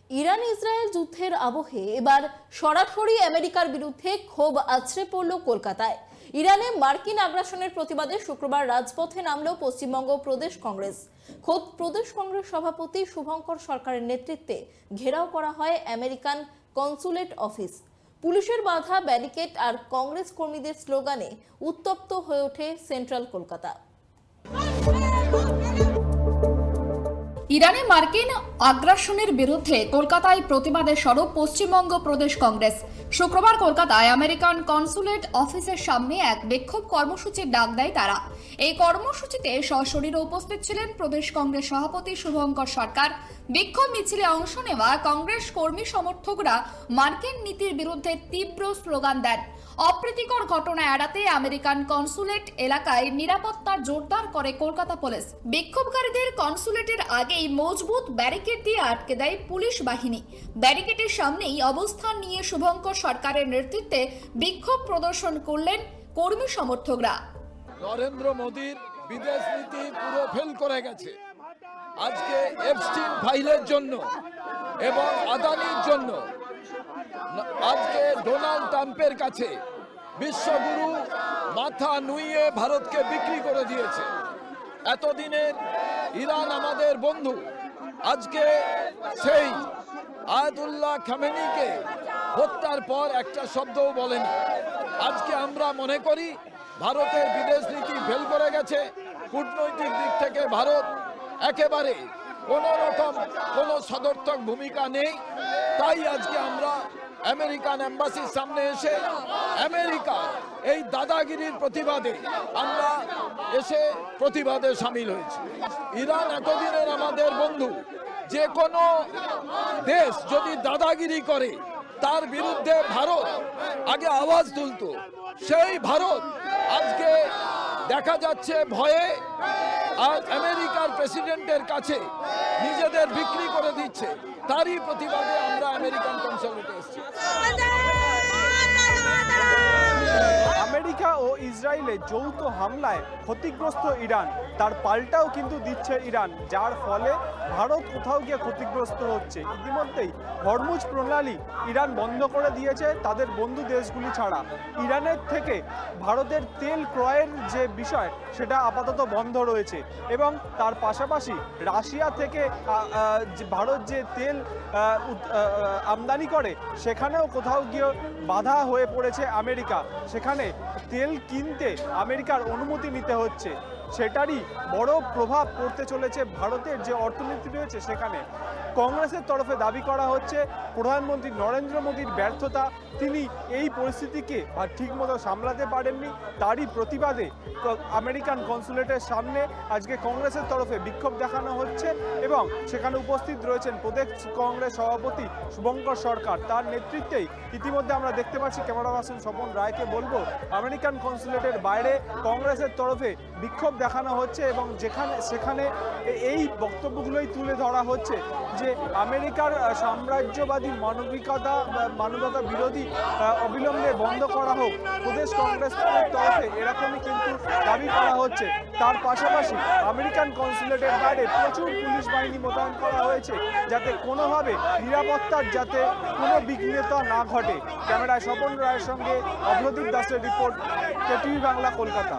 Iran Israel যুদ্ধের আবহে এবার সরাসরি আমেরিকার বিরুদ্ধে ক্ষোভ আছড়ে পড়ল কলকাতায়। ইরানে মার্কিন আগ্রাসনের প্রতিবাদে শুক্রবার রাজপথে নামল পশ্চিমবঙ্গ প্রদেশ কংগ্রেস। খোদ প্রদেশ কংগ্রেস সভাপতি শুভঙ্কর সরকারের নেতৃত্বে ঘেরাও করা হয় আমেরিকান কনসুলেট অফিস। পুলিশের বাধা, ব্যারিকেড আর কংগ্রেস কর্মীদের স্লোগানে উত্তপ্ত হয়ে ওঠে সেন্ট্রাল কলকাতা। ইরানে মার্কিন আগ্রাসনের বিরুদ্ধে কলকাতায় প্রতিবাদে সরব পশ্চিমবঙ্গ প্রদেশ কংগ্রেস। শুক্রবার কলকাতায় আমেরিকান কনসুলেট অফিসের সামনে এক বিক্ষোভ কর্মসূচির ডাক দেয় তারা। এই কর্মসূচিতে সশরীরে উপস্থিত ছিলেন প্রদেশ কংগ্রেস সভাপতি শুভঙ্কর সরকার। বিক্ষোভ মিছিলে অংশ নেওয়া কংগ্রেস কর্মী সমর্থকরা মার্কিন নীতির বিরুদ্ধে তীব্র স্লোগান দেন। অপ্রীতিকর ঘটনা এড়াতে আমেরিকান কনসুলেট এলাকায় নিরাপত্তা জোরদার করে কলকাতা পুলিশ। বিক্ষোভকারীদের কনসুলেটের আগেই মজবুত ব্যারিকেড দিয়ে আটকে দেয় পুলিশ বাহিনী। ব্যারিকেডের সামনেই অবস্থান নিয়ে শুভঙ্কর সরকারের নেতৃত্বে বিক্ষোভ প্রদর্শন করলেন কর্মী সমর্থকরা। নরেন্দ্র মোদীর বিদেশ নীতি পুরো ফেল করে গেছে। আজকে এপস্টিন ফাইলের জন্য এবং আদানির জন্য আজকে ডোনাল্ড ট্রাম্পের কাছে বিশ্বগুরু মাথা নুইয়ে ভারতকে বিক্রি করে দিয়েছে। এতদিনের ইরান আমাদের বন্ধু, আজকে সেই আয়াতুল্লাহ খামেনিকে হত্যার পর একটা শব্দও বলেনি। আজকে আমরা মনে করি ভারতের বিদেশ নীতি ফেল করে গেছে। কূটনৈতিক দিক থেকে ভারত একেবারে কোনো রকম কোনো সদর্থক ভূমিকা নেই। তাই আজকে আমরা আমেরিকান এম্বাসির সামনে এসে আমেরিকার এই দাদাগিরির প্রতিবাদে আমরা প্রতিবাদে সামিল হয়েছি। ইরান এতদিনের আমাদের বন্ধু, যে কোনো দেশ যদি দাদাগিরি করে তার বিরুদ্ধে ভারত আগে আওয়াজ তুলতো। সেই ভারত আজকে দেখা যাচ্ছে ভয়ে আর আমেরিকার প্রেসিডেন্টের কাছে নিজেদের বিক্রি করে দিচ্ছে। তারই প্রতিবাদে আমরা আমেরিকান কনসুলেটে এসেছি। আমেরিকা ও ইসরায়েলের যৌথ হামলায় ক্ষতিগ্রস্ত ইরান, তার পাল্টাও কিন্তু দিচ্ছে ইরান, যার ফলে ভারত কোথাও গিয়ে ক্ষতিগ্রস্ত হচ্ছে। ইতিমধ্যেই হরমুজ প্রণালী ইরান বন্ধ করে দিয়েছে তাদের বন্ধু দেশগুলি ছাড়া। ইরানের থেকে ভারতের তেল ক্রয়ের যে বিষয় সেটা আপাতত বন্ধ রয়েছে এবং তার পাশাপাশি রাশিয়া থেকে ভারত যে তেল আমদানি করে সেখানেও কোথাও গিয়ে বাধা হয়ে পড়েছে আমেরিকা। সেখানে তেল কিনতে আমেরিকার অনুমতি নিতে হচ্ছে। সেটারই বড় প্রভাব পড়তে চলেছে ভারতের যে অর্থনীতি রয়েছে সেখানে। কংগ্রেসের তরফে দাবি করা হচ্ছে প্রধানমন্ত্রী নরেন্দ্র মোদীর ব্যর্থতা, তিনি এই পরিস্থিতিকে ঠিকমতো সামলাতে পারেননি। তারই প্রতিবাদে আমেরিকান কনসুলেটের সামনে আজকে কংগ্রেসের তরফে বিক্ষোভ দেখানো হচ্ছে এবং সেখানে উপস্থিত রয়েছেন প্রদেশ কংগ্রেস সভাপতি শুভঙ্কর সরকার। তার নেতৃত্বেই ইতিমধ্যে আমরা দেখতে পাচ্ছি, ক্যামেরা পার্সন স্বপন রায়কে বলবো, আমেরিকান কনসুলেটের বাইরে কংগ্রেসের তরফে বিক্ষোভ দেখানো হচ্ছে এবং সেখানে এই বক্তব্যগুলোই তুলে ধরা হচ্ছে যে আমেরিকার সাম্রাজ্যবাদী মানবতা বিরোধী অবিলম্বে বন্ধ করা হোক। প্রদেশ কংগ্রেসের তরফে এরকমই কিন্তু দাবি করা হচ্ছে। তার পাশাপাশি আমেরিকান কনসুলেটের বাইরে প্রচুর পুলিশ বাহিনী মোতায়েন করা হয়েছে যাতে কোনোভাবে নিরাপত্তার যাতে কোনো বিঘ্নতা না ঘটে। ক্যামেরায় স্বপন রায়ের সঙ্গে অভ্রদীপ দাসের রিপোর্ট, কেটিভি বাংলা, কলকাতা।